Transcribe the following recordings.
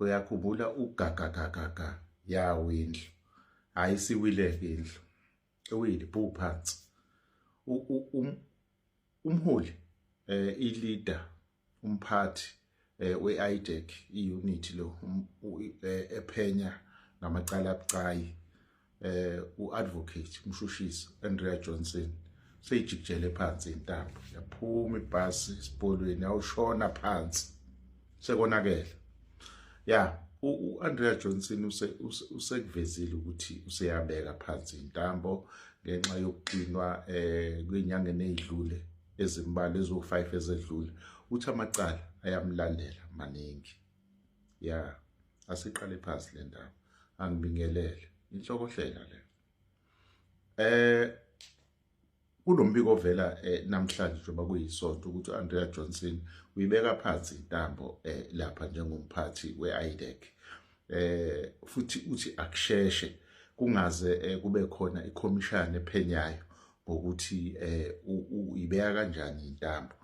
uyakhumbula ugagagagaga yawo indlu ayisiwileke indlu ewile phansi umholi i-leader umphathi we-IDEC i-unit lo ephenya ngamacala abucayi u-advocate umshushisi Andrea Johnson seyijikijele phansi intambo yaphuma ibhasi isipoliweni yawushona phansi sekonakele u-Andrea Johnson usekuvezile ukuthi useyabeka phansi intambo ngenxa yokuqinwa kwenyangeni ezidlule ezimbalwa ezo5 ezedlule uthi amacala ayamlandela maningi asiqale phansi le ndaba angibingelele inhlokohlela le kunombiko ovela namhlanje njengoba kuyisonto ukuthi uAndrea Johnson uyibeka phansi intambo lapha njengomphathi we-IDEC futhi uthi akusheshe kungaze kube khona ikhomishana ephenyayo ngokuthi uyibeka kanjani intambo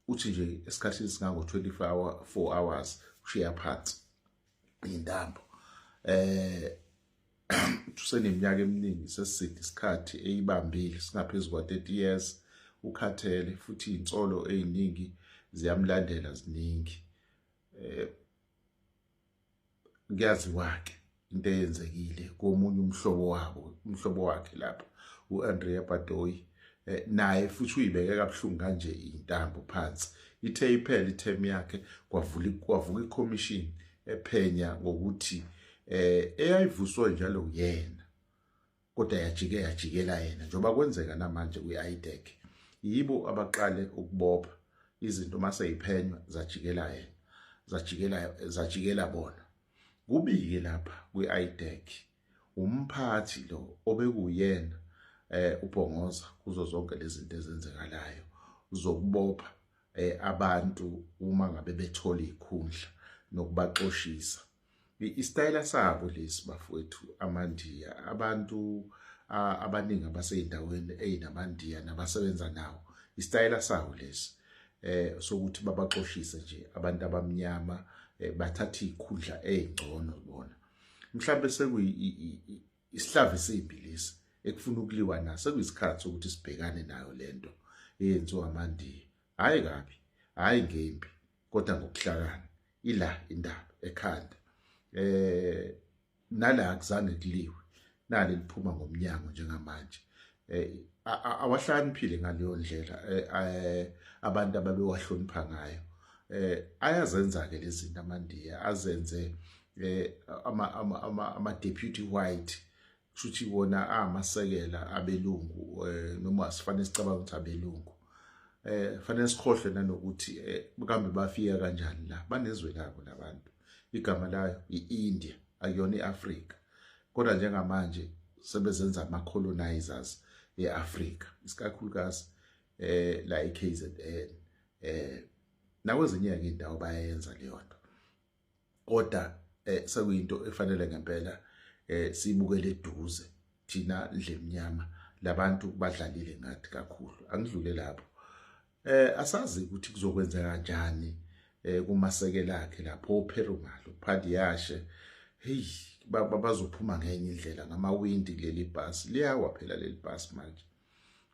uthi nje esikhathini singango 24 hours ushiya phansi intambo useneminyaka eminingi seside isikhathi eyibambile singaphezulu kwa 30 years ukhathele futhi insolo eziningi ziyamlandela ziningi kuyaziwa ke into eyenzekile komunye umhlobo wakhe lapha uAndrea Batoyi naye futhi uyibeke kabuhlungu kanje intambo phansi ithe iphela ithemu yakhe kwavuka iCommission ephenya ngokuthi eyayivuswa njalo uyena kodwa yajikela yena njengoba kwenzeka namanje kwi-IDEC yibo abaqale ukubopha izinto mase iphenywa zajikela bona kubike lapha kwi-IDEC umphathi lo obekuyena ubhongoza kuzo zonke lezi zinto ezenzekalayo uzokubopha abantu uma ngabe bethola ikhundla nokubaxoshisa isitayela sabo lesi bafowethu amandiya abantu abaningi abaseyindaweni ezinamandiya nabasebenza nawo isitayela sabo lesi sokuthi babaxoshise nje abantu abamnyama bathatha ikhundla ezingcono bona mhlawumbe isihlava esibhilisi ekufuna ukuliwa naso kuyisikhathi sokuthi sibhekane nayo lento eyenziwa amandiya hayi kabi hayi ngempi kodwa ngokuhlakana ila indaba ekhanda nala akuzange kuliwe nale liphuma ngomnyango njengamanje awahlaniphile ngaleyo ndlela abantu ababewahlonipha ngayo ayazenza ke lezi zinto amandiya azenze ama deputy white kushuthi wona amasekela abelungu noma asifanele sicabanga ukuthi abelungu fanele sikhohle nanokuthi kambe bafika kanjani la banezwe labo labantu igama layo iIndia akuyona iAfrika kodwa njengamanje sebezenza ama colonizers eAfrika isikakhulukazi la eKZN nakwezinye indawo bayenza leyo nto kodwa sekuyinto efanele ngempela sibukele eduze thina ndlemnyama labantu badlalile ngathi kakhulu angidlule lapho asazi ukuthi kuzokwenzeka kanjani kumasekela akhe lapho uPerumal uPhadiyashe bazophuma ngenye indlela ngamawindi kuleli bhasi liyawa phela leli bhasi manje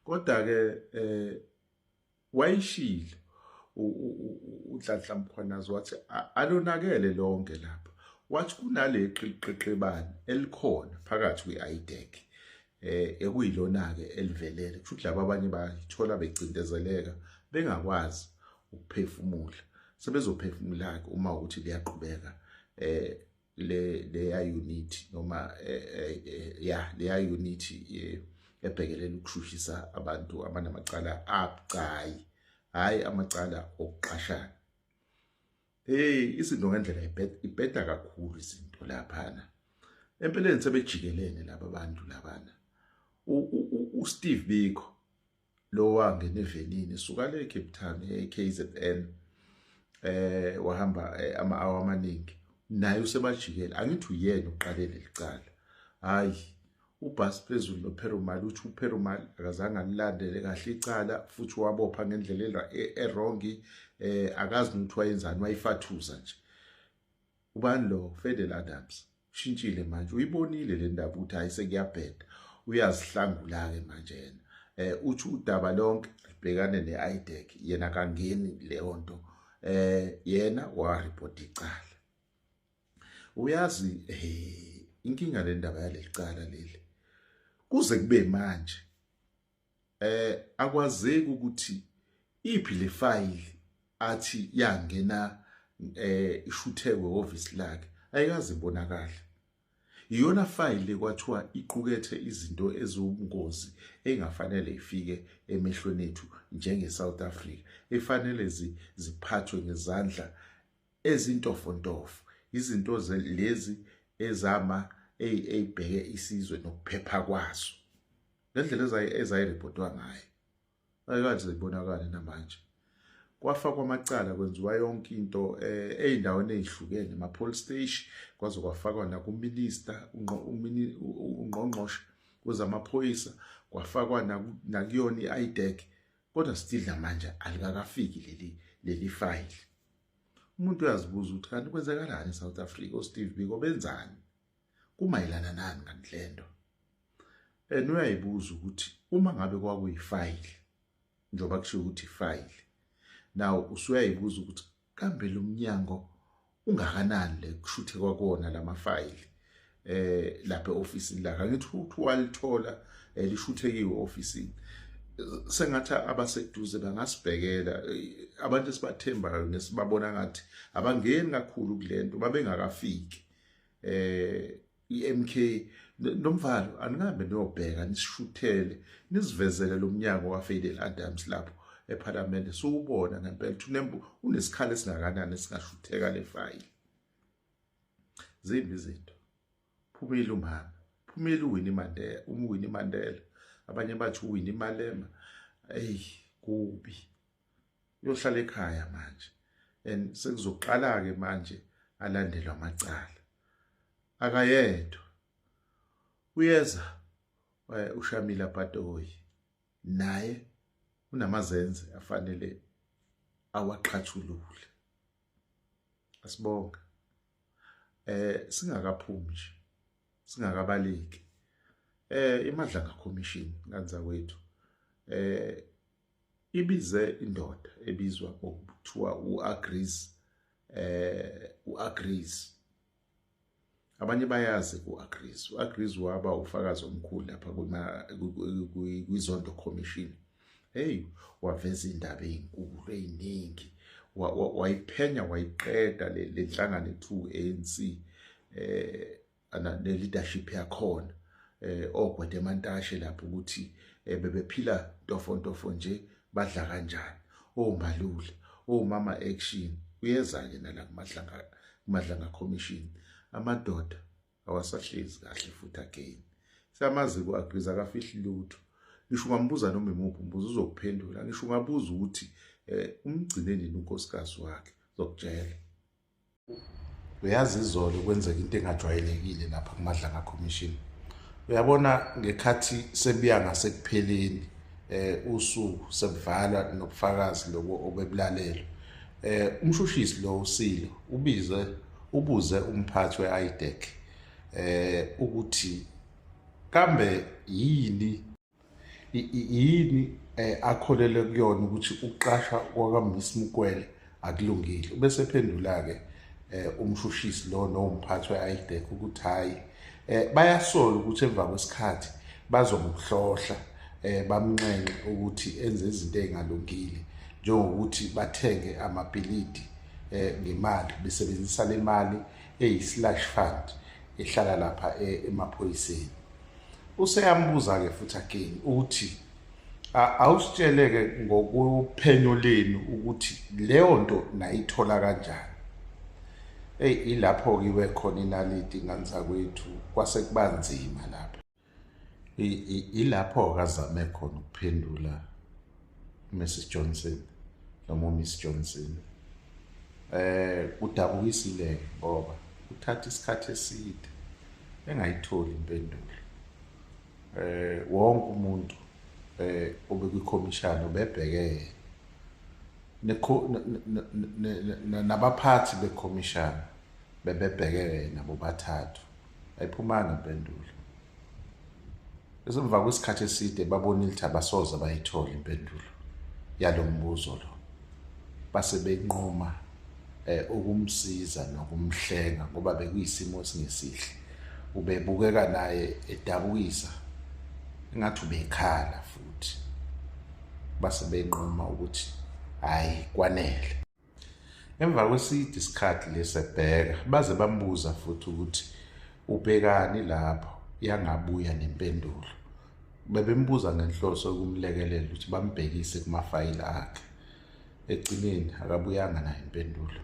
kodwa ke wayishilo uNhlanhla Mkhwanazi wathi alonakele lonke lapha wathi kunale qiqeqebani elikhona phakathi kwe-IDEC ekuyilona ke elivelele kusho laba abanye bayithola becindezeleka bengakwazi ukuphefumula sebezophefumula ke uma ukuthi liyaqhubeka le unit noma le unit ebhekelela ukushushisa abantu abanamacala abucayi hayi amacala okuqashana izinto ngendlela ibheda kakhulu izinto laphana empeleni sebejikelene laba bantu labana uSteve Biko lo wangena evenini suka le Cape Town eKZN wahamba ama-hour amaningi naye usebajikela angithi uyena uqalele licala hayi ubhasi phezulu noPerumal uthi uPerumal akazange alilandele kahle icala futhi wabopha ngendlela erongi akazi ukuthi wayenzani wayifathuza nje ubani lo Fidel Adams ushintshile manje, uyibonile le ndaba ukuthi hayi sekuyabheda, uyazihlangula ke manje yena uthi udaba lonke libhekane neIDEC, yena kangeni leyo nto, yena wareport icala. Uyazi inkinga le ndaba yaleli cala leli kuze kube manje akwazeki ukuthi iphi le file athi yangena ishuthekwe office lakhe ayikaze ibonakala. Iyona file kwathiwa iqukethe izinto ezobungozi engafanele ifike emehlweni ethu njenge-South Africa, efanele ziphathwe ngezandla ezintofontofo, izinto lezi ey'bheke isizwe nokuphepha kwaso. Ngendlela ezayirepotwa ngayo ayikaze zibonakale namanje. Kwafakwa amacala kwenziwa yonke into ey'ndaweni ey'hlukene, ama-police station, kwaze kwafakwa nakuminister ungqongqoshe wezamaphoyisa, kwafakwa nakuyona i-IDEC, kodwa still namanje alikakafiki leli file. Umuntu uyazibuza ukuthi kanti kwenzekalani eSouth Africa, oSteve Biko benzani, kumayelana nani kanti lento. Uyayibuza ukuthi uma ngabe kwakuyifile, njengoba kusho ukuthi ifile, now usuyayibuza ukuthi kambe lo mnyango ungakanani le kushuthe kwakuwona lamafayili lapha e-ofisini lakhe. Angithi ukuthi walithola lishuthekiwe ofisini. Sengathi abaseduze bangasibhekela, abantu esibathembayo nesibabona ngathi abangeni kakhulu kulento babengakafiki. iMK Nomvalo aningabe niyobheka nisishuthele nisivezele lo mnyango kaFidel Adams lapho eParliament, siwubona ngempela ukuthi unesikhala esingakanani esingashutheka le file. Zimbi izinto. Phumile umama, phumile uWinnie Mandela, abanye bathi uWinnie Malema. Kubi. Uyohlala ekhaya manje. And sekuzoqala ke manje alandelwa amacala. Akayedwa. Uyeza uShamila Batoyi, naye unamazenze afanele awaqhathulule. Asibonga. Singakaphumi nje, singakabaleki. iMadlanga Commission kanza kwethu ibize indoda ebizwa ngokuthiwa u-Agrees. Abanye bayazi u-Agrees. U-Agrees waba ufakazi omkhulu lapha kwiZondo Commission. Waveza indaba ezinkulu eziningi, wayiphenya wayiqeda le nhlangano ethu ANC ne-leadership yakhona, oGwede Mantashe lapho ukuthi bebephila ntofontofo nje, badla kanjani, oMalula, oMama Action. Uyeza-ke nala kuMadlanga Commission. Amadoda awasahlezi kahle futhi again. Siyamazi ku-Agrees akafihli lutho. Ngisho ungambuza noma imuphi umbuzo uzokuphendula. Ngisho ungabuza ukuthi umgcine nini unkosikazi wakhe, uzokutshela. Uyazi izolo kwenzeka into engajwayelekile lapha kuMadlanga Commission. Uyabona ngekhathi sebiya ngasekupheleni usuku sebuvala nobufakazi lobo obebulalelo, umshushisi lo uSilo ubuze umphathi we-IDEC ukuthi kambe yini akholele kuyona ukuthi uqashwa kwakaMiss Mukwele akulungile. Ubese phendula-ke umshushisi lo nomphathi we-IDEC ukuthi hayi, bayasola ukuthi emva kwesikhathi bazomhlohla bamnxenxe ukuthi enze izinto ezingalungile, njengokuthi bathenge amabhilidi ngemali besebenzisa le mali eyi-slush fund ehlala lapha emaphoyiseni. Useyambuza-ke futhi again ukuthi awusitsheleke ngokuphenyo lenu ukuthi leyo nto nayithola kanjani. Ilapho-ke iwe khona inaliti nganza kwethu, kwase kuba nzima lapho. Ilapho akazame khona ukuphendula uMrs Johnson noma uMiss Johnson. Udabukisile ngoba uthatha isikhathi eside engayitholi impendulo. Wonke umuntu obekwikhomishana ubebheke nabaphathi bekhomishana bebebhekeke nabo bathathu ayiphumanga impendulo. Esemva kwesikhathi eside babonile ukuthi abasoze bayithola impendulo yalo mbuzo lo, base benqoma ukumsiza nokumhlenga ngoba bekuyisimo esingesihle. Ubebukeka naye edabukisa engathi ubekhala futhi. Base benqoma ukuthi hayi kwanele. Emva kweside isikhathi lesebheka baze bambuza futhi ukuthi ubhekani lapho yangabuya nempendulo. Bebembuza ngenhloso yokumlekelela ukuthi bambhekise kumafayili akhe. Egcineni akabuyanga nayo impendulo.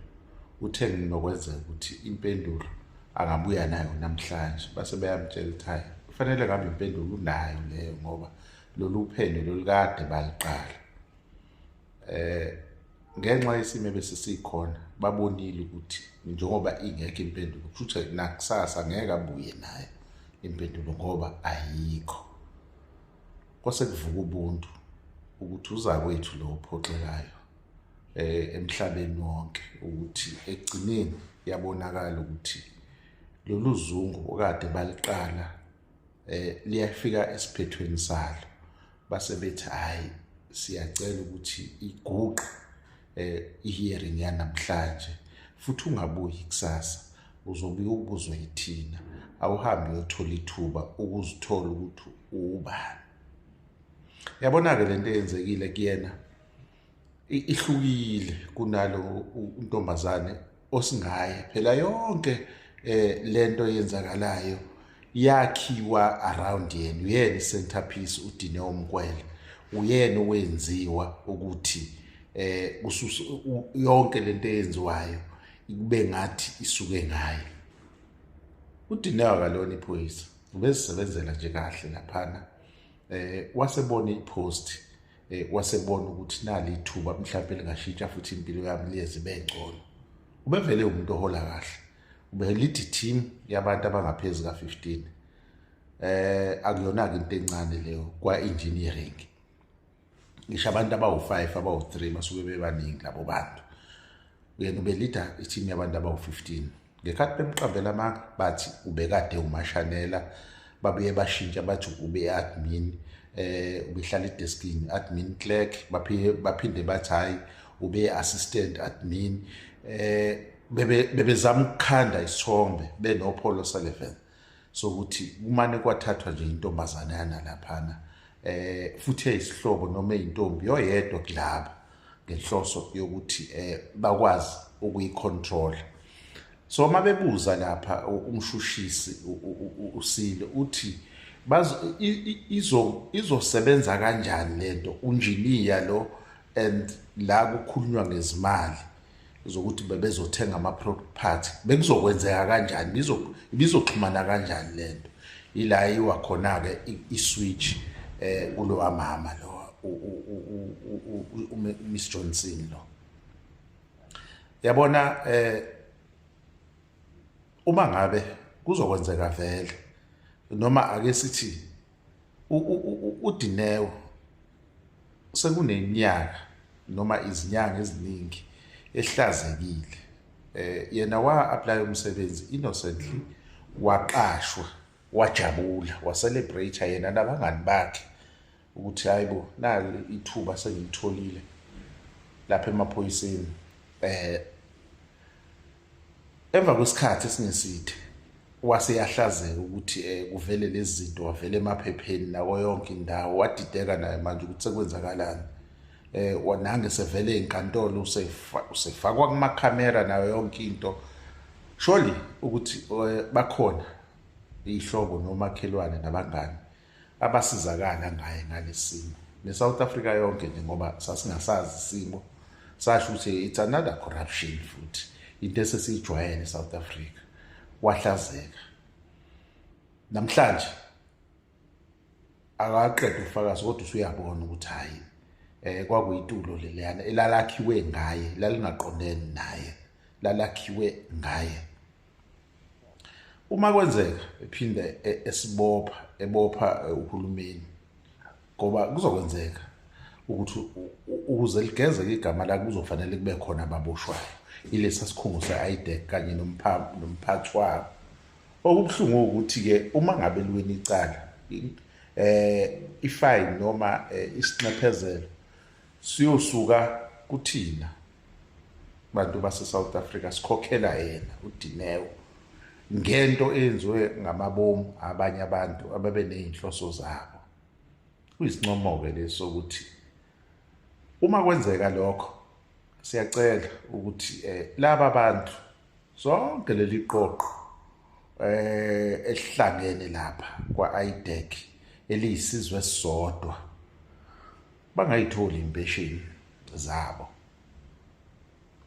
Uthe nginokwenzeka ukuthi impendulo angabuya nayo namhlanje. Base beyamtshela ukuthi hayi kufanele ngabe impendulo unayo leyo ngoba lolu phenyo lolukade baliqala. Ngenxa yesimo bese sikhona babonile ukuthi njengoba ingekho impendulo kusho ukuthi nakusasa ngeke abuye nayo impendulo ngoba ayikho. Kwase kuvuka ubuntu ukuthi uzakwethu lo ophoxekayo emhlabeni wonke ukuthi egcineni yabonakala ukuthi lolu zungu okade baliqala liyafika esiphethweni salo. Base bethi hayi siyacela ukuthi iguqe i-hearing yanamhlanje futhi ungabuyi kusasa, uzobuye ubuzwe yithina, awuhambe uyothola ithuba ukuzithola ukuthi ubani. Yabona-ke lento eyenzekile kuyena ihlukile kunalo untombazane osingaye. Phela yonke lento yenzakalayo yakhiwa around yena, uyena i-centerpiece uDineo Mkwele, uyena owenziwa ukuthi yonke lento eyenziwayo kube ngathi isuke ngaye. uDineo akalona iphoyisa, ubezisebenzela nje kahle laphana. Wasebona ipost, wasebona ukuthi nali ithuba mhlawumbe lingashintsha futhi impilo yami liyeze bengcono. Ubevele umuntu ohola kahle, ubelithi team yabantu abangaphezulu ka-15. Akuyona-ke into encane leyo kwa-engineering. Ngisho abantu abawu-5 abawu-3 basuke bebaningi labo bantu. Yena ubelida i-team yabantu abawu-15. Ngekhathi bemqambela amanga bathi ubekade umashanela, babuye bashintsha bathi ube-admin, ubehlala edeskini admin clerk, baphinde bathi hayi ube-assistant admin. Bebezama ukukhanda isithombe benoPaul Sullivan sokuthi kumane kwathathwa nje intombazana yana laphana futhi eyisihlobo noma eyintombi yoyedwa kulaba ngenhloso yokuthi bakwazi ukuyicontrol. So mabebuza lapha umshushisi uSilo uthi izosebenza kanjani lento unjiniya lo and la kukhulunywa ngezimali zokuthi bebezothenga ama-property bekuzokwenzeka kanjani, bizoxhumana kanjani lento. Ila yiwa khona-ke i-switch kulo amama lo Miss Johnson lo. Yabona uma ngabe kuzokwenzeka vele noma ake sithi uDineo sekuneminyaka noma izinyanga eziningi ehlazekile, yena wa-apply umsebenzi innocently, waqashwa, wajabula, wa-celebrate yena nabangani bakhe ukuthi hayibo nali ithuba sengilitholile lapha emaphoyiseni. Emva kwesikhathi esingeside wase yahlazeka ukuthi kuvele lezi zinto, wavele emaphepheni nako yonke indawo, wadideka naye manje ukuthi sekwenzakalani. Wanange sevele enkantolo usefakwa kumakhamera nayo yonke into. Surely ukuthi bakhona ihlobo nomakhelwane nabangani abasizakala ngaye ngalesimo. NeSouth Africa yonke nje ngoba sasingasazi isimo, sasho ukuthi it's another corruption futhi into esesiyijwayele eSouth Africa. Wahlazeka. Namhlanje akaqeda ufakazi kodwa usuyabona ukuthi hayi kwakuyitulo leliyana elalakhiwe ngaye, lalingaqondene naye, lalakhiwe ngaye. Uma kwenzeka ephinde ebopha uhulumeni ngoba kuzokwenzeka ukuthi ukuze ligezeke igama lakhe kuzofanele kube khona ababoshwayo ilesa sikhungo se-IDEC kanye nomphathi wabo. Okubuhlungu ukuthi-ke uma ngabe liweni icala ifine noma isinxephezelo siyosuka kuthina bantu base-South Africa, sikhokhela yena uDineo ngento eyenziwe ngamabomu abanye abantu ababe ney'nhloso zabo. Kuyisincomo-ke leso ukuthi uma kwenzeka lokho siyacela ukuthi laba bantu zonke leli qoqo elihlangene lapha kwa-IDEC eliyisizwe esisodwa bangayitholi impesheni zabo,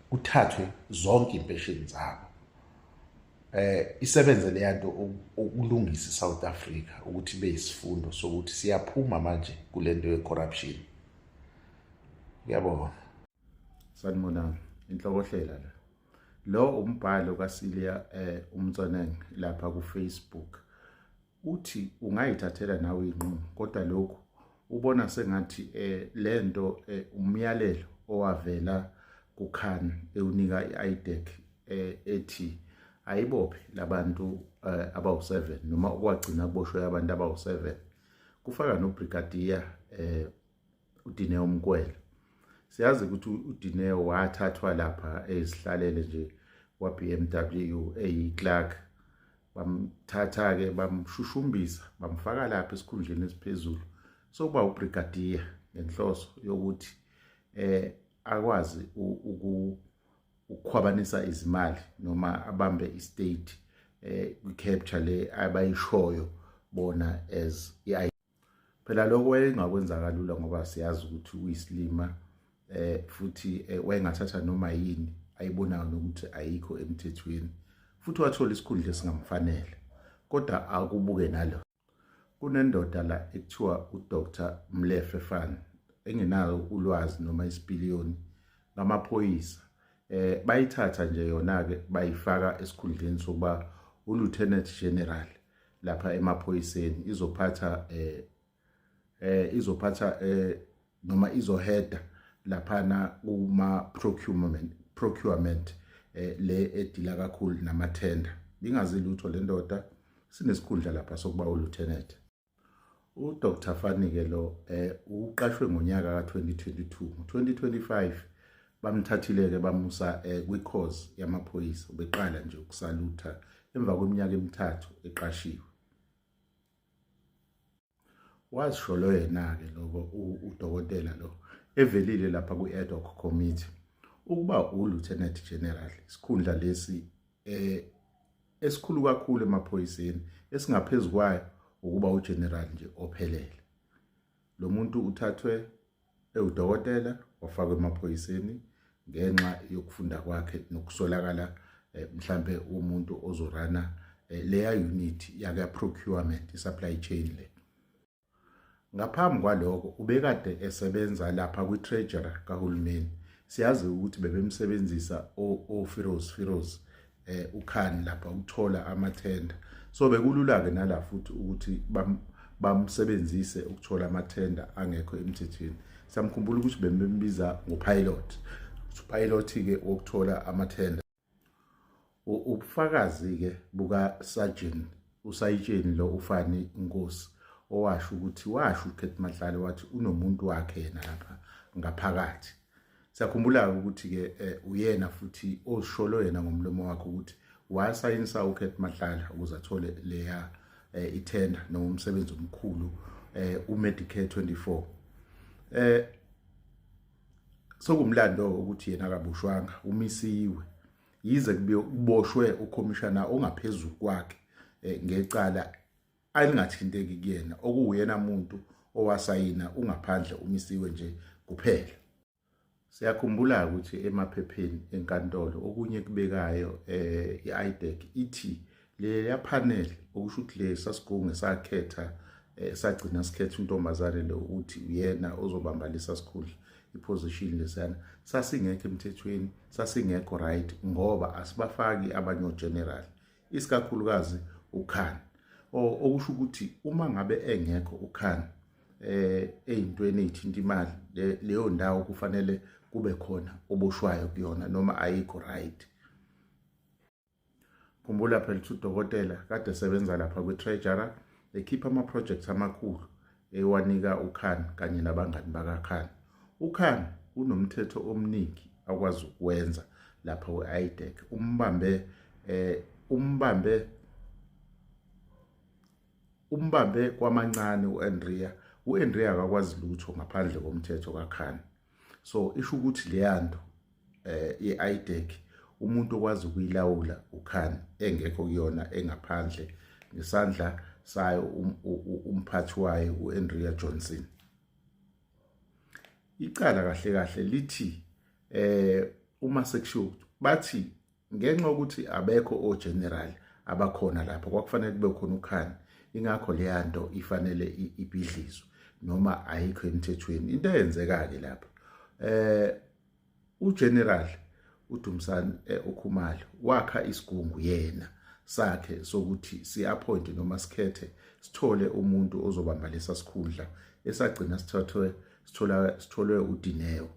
kuthathwe zonke impesheni zabo. Isebenze leyanto ukulungisa iSouth Africa ukuthi beyisifundo sokuthi siyaphuma manje kulento ye-corruption. Ngiyabonga. Sanibonani, inhlokohlela la. Lo umbhalo kaSilia uMtswaneng lapha ku-Facebook uthi ungayithathela nawe inqumo, kodwa lokhu ubona sengathi lento umyalelo owavela kuKhan ewunika i-IDEC ethi ayibophe labantu abawu7 noma okwagcina kuboshwe abantu abawu7 kufaka nobrigadier uDineo Mkwela. Siyazi ukuthi uDineo wathathwa lapha ezihlalele nje kwa-BMW eyi-clerk, bamthatha-ke bamshushumbisa bamfaka lapha esikhundleni esiphezulu sokuba ubrigadier ngenhloso yokuthi akwazi ukukhwabanisa izimali noma abambe istate kwi-capture le abayishoyo bona as phela lokho wayengakwenza kalula ngoba siyazi ukuthi uyisilima futhi wayengathatha noma yini ayibonayo nokuthi ayikho emthethweni futhi wathola isikhundla esingamfanele. Kodwa akubuke nalo, kunendoda la ekuthiwa uDr Mlefe Fan engenayo ulwazi noma isipiliyoni ngamaphoyisa, bayithatha nje yona-ke bayifaka esikhundleni sokuba uLieutenant General lapha emaphoyiseni, izophatha noma izoheda laphana procurement le edila kakhulu namathenda. Ingazi lutho le ndoda, sinesikhundla lapha sokuba uLieutenant. uDr Fani-ke lo uqashwe ngonyaka ka-2022. Ngo-2025 bamthathile-ke bamusa kwi-course yamaphoyisa, beqala nje ukusalutha emva kweminyaka emithathu eqashiwe. Washo lo yena-ke lokho udokotela lo evelile lapha kwi-ad hoc committee ukuba uLieutenant General, isikhundla lesi esikhulu kakhulu emaphoyiseni, esingaphezu kwayo ukuba ugeneral nje ophelele. Lo muntu uthathwe ewudokotela wafakwa emaphoyiseni ngenxa yokufunda kwakhe nokusolakala mhlambe umuntu ozorana leya unit yaka procurement, i-supply chain le. Ngaphambi kwalokho ubekade esebenza lapha kwi-treasurer kahulumeni. Siyazi ukuthi bebemsebenzisa Firoz uKhan lapha ukuthola amathenda, so bekulula-ke nala futhi ukuthi bamsebenzise ukuthola amathenda angekho emthethweni. Samkhumbula ukuthi bembiza ngopilot, upilot-ke wokuthola amathenda. Ubufakazi-ke buka-Sergeant uSayitsheni lo uFani Nkosi owasho ukuthi washo uKhethi Mahlale wathi unomuntu wakhe yena lapha ngaphakathi. Siyakhumbula ukuthi-ke uyena futhi ozisholo yena ngomlomo wakhe ukuthi wasayinisa uKhethi Mahlale ukuze athole leya ithenda noma umsebenzi omkhulu uMedicare 24. Sokumlando ukuthi yena akabushwanga, umisiwe yize kuboshwe ukhomishana ongaphezulu kwakhe ngecala alingathinteki kuyena, okuwuyena muntu owasayina ungaphandle umisiwe nje kuphela. Siyakhumbula ukuthi emaphepheni enkantolo okunye kubekayo i-IDEC ithi le panel okusho ukuthi le sasigungu sakhetha sagcina sikhetha untombazane lo uthi uyena ozobamba lesa sikhundla, iposition lesana sasingekho emthethweni, sasingekho right ngoba asibafaki abanye ogeneral, isikakhulukazi uKhan. Okusho ukuthi uma ngabe engekho uKhan eyintweni ezithinta imali leyo ndawo kufanele kube khona oboshwayo kuyona noma ayikho right. Khumbula phela ukuthi udokotela kade esebenza lapha kwi-treasurer ekhipha ama-projects amakhulu ewanika uKhan kanye nabangani bakaKhan. uKhan unomthetho omningi akwazi ukwenza lapha we-IDEC. umbambe kwamancane u-Andrea akakwazi lutho ngaphandle komthetho kaKhan. So isho ukuthi leyanto ye-IDEC umuntu okwazi ukuyilawula uKhan engekho kuyona engaphandle ngesandla sayo umphathi wayo uAndrea Johnson. Icala kahle lithi uma sekushiwo bathi ngenxa ukuthi abekho ogeneral abakhona lapha kwakufanele kube khona uKhan, ingakho leyanto ifanele ibhidlizwe noma ayikho emthethweni. Into eyenzeka ke lapha uGeneral uDumsane uKhumalo wakha isigungu yena sakhe sokuthi si-appoint noma sikhethe sithole umuntu ozobamba lesa sikhundla esagcina sitholwe uDineo.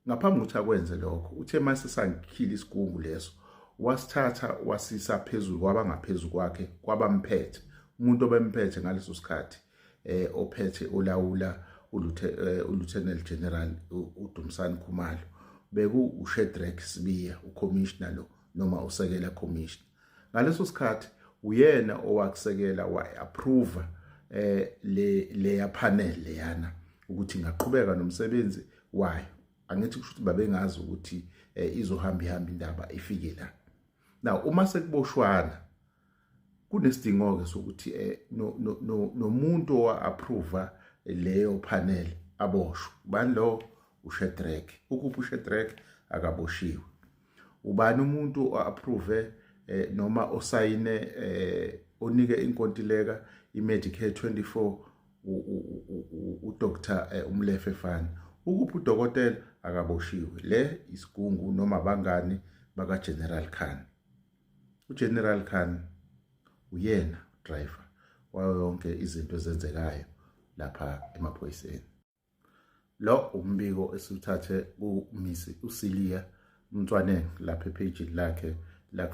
Ngaphambi kokuthi akwenze lokho uthe mase sangikhila isigungu leso wasithatha wasisa phezulu kwabangaphezulu kwakhe kwabamphethe umuntu obemphethe ngaleso sikhathi ophethe olawula uLieutenant General uDumsane Khumalo beku uShadrack Sibiya ucommissioner lo noma usekela commissioner. Ngaleso sikhathi uyena owakusekela wa-approve le panel leyana ukuthi ingaqhubeka nomsebenzi wayo. Angithi kusho ukuthi babengazi ukuthi izohamba indaba ifike la. Now uma sekuboshwana kunesidingo ke sokuthi nomuntu owa-approve leyo panel aboshwe. Ubani lo? uShadrack. Ukuphi uShadrack? Akaboshiwe. Ubani umuntu o-approve noma osayine onike inkontileka iMedicare 24? uDr Umlefe Fani. Ukuphi udokotela? Akaboshiwe. Le isigungu noma bangani bakaGeneral Khan. uGeneral Khan uyena driver wayo yonke izinto ezenzekayo lapha emaphoyiseni. Lo umbiko esuthathe uMisi uSilia Mntwaneni lapha epage lakhe la